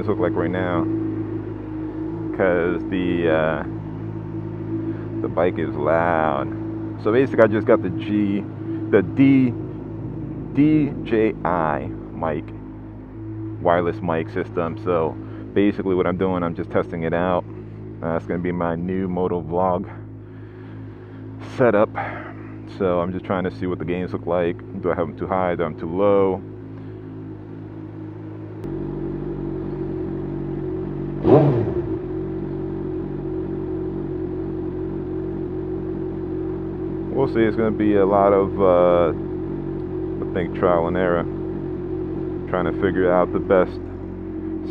games look like right now, because the bike is loud. So basically, I just got the DJI MIC wireless mic system. So basically, what I'm doing, I'm just testing it out. It's going to be my new motovlog setup. So I'm just trying to see what the gains look like. Do I have them too high? Do I have them too low? We'll see. It's going to be a lot of, I think, trial and error. Trying to figure out the best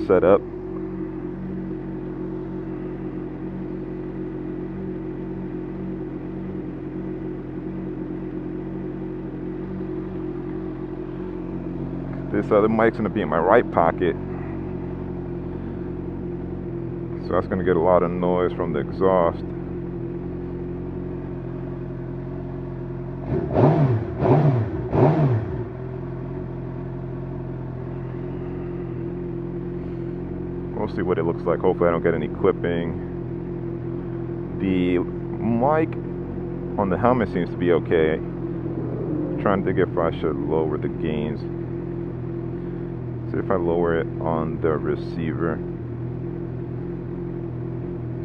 setup. This other mic's going to be in my right pocket. So that's going to get a lot of noise from the exhaust. We'll see what it looks like. Hopefully I don't get any clipping. The mic on the helmet seems to be okay. I'm trying to think if I should lower the gains. See if I lower it on the receiver.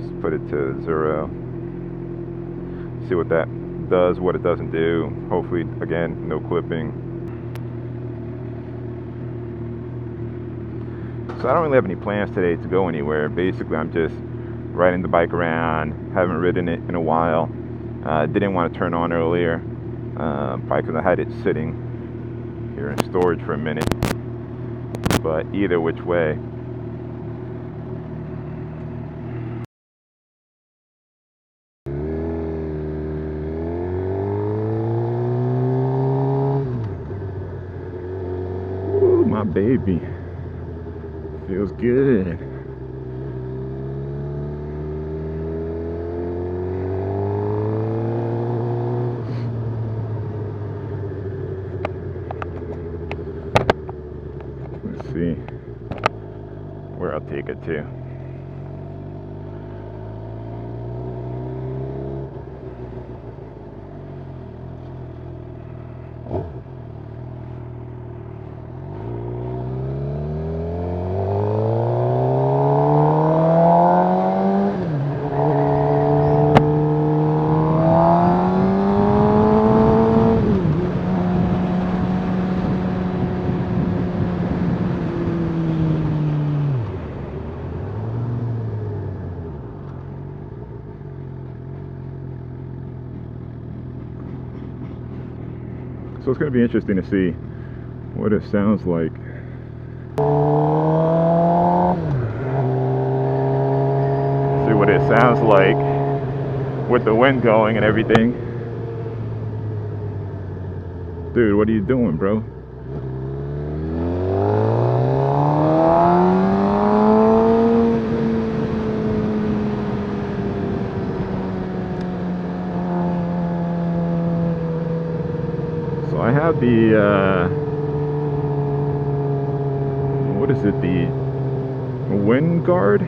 Just put it to 0. See what that does, what it doesn't do. Hopefully, again, no clipping. So I don't really have any plans today to go anywhere. Basically, I'm just riding the bike around. Haven't ridden it in a while. Didn't want to turn on earlier, probably because I had it sitting here in storage for a minute. But either which way, ooh, my baby. Feels good. Let's see where I'll take it to. So it's going to be interesting to see what it sounds like. See what it sounds like with the wind going and everything. Dude, what are you doing, bro? I have the, what is it, the wind guard?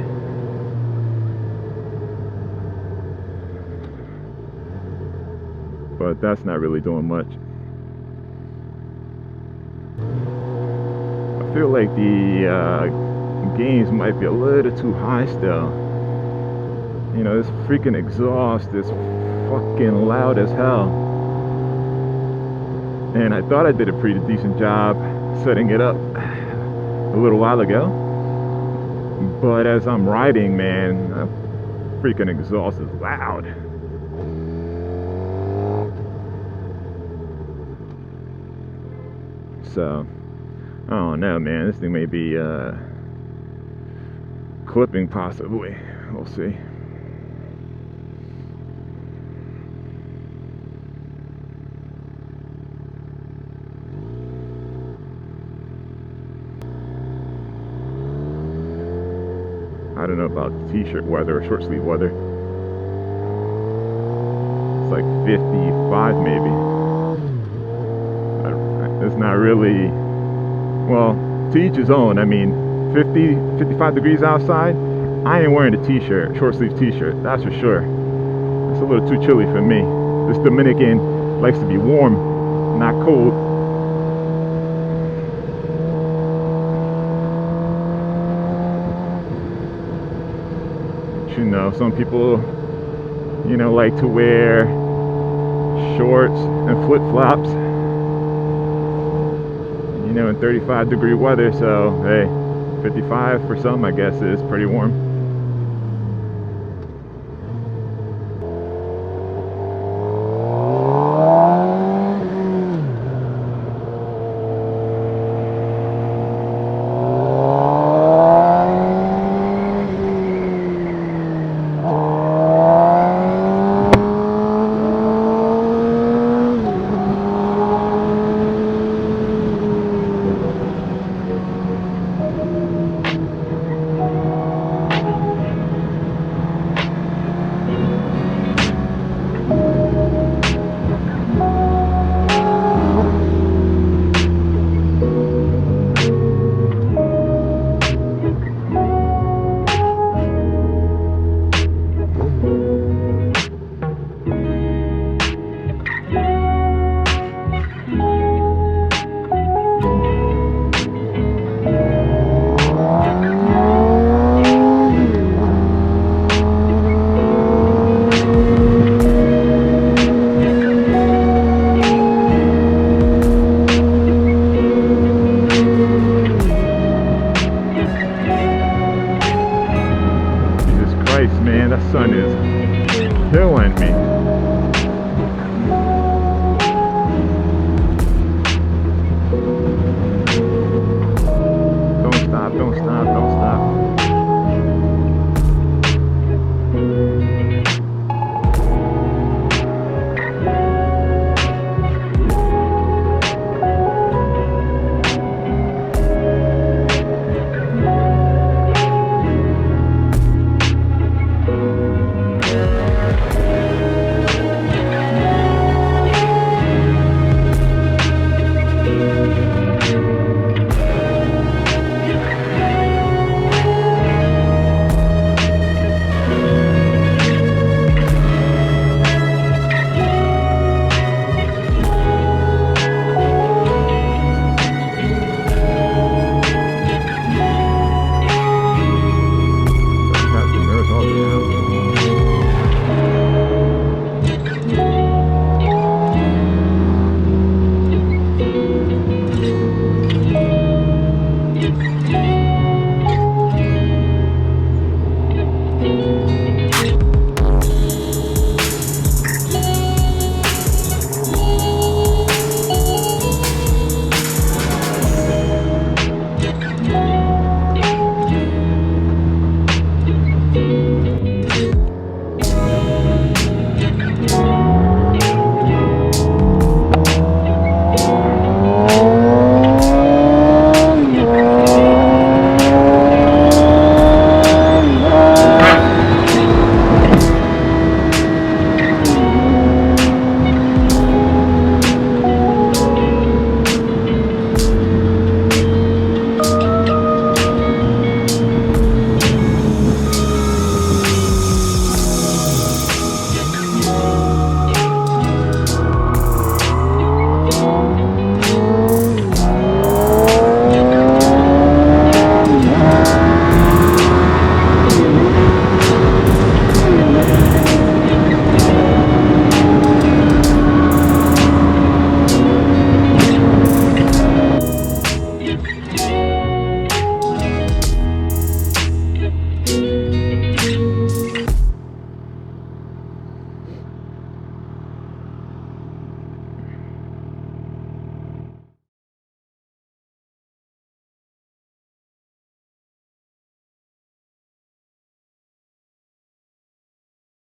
But that's not really doing much. I feel like the gains might be a little too high still. You know, this freaking exhaust is fucking loud as hell. And I thought I did a pretty decent job setting it up a little while ago. But as I'm riding, man, the freaking exhaust is loud. So, I don't know, man. This thing may be clipping possibly. We'll see. I don't know about t-shirt weather or short sleeve weather. It's like 55 maybe. It's not really, well, to each his own. I mean, 50, 55 degrees outside, I ain't wearing a t-shirt, short sleeve t-shirt, that's for sure. It's a little too chilly for me. This Dominican likes to be warm, not cold. But you know, some people, you know, like to wear shorts and flip-flops, you know, in 35 degree weather. So hey, 55 for some, I guess, is pretty warm. Man, that sun is killing me.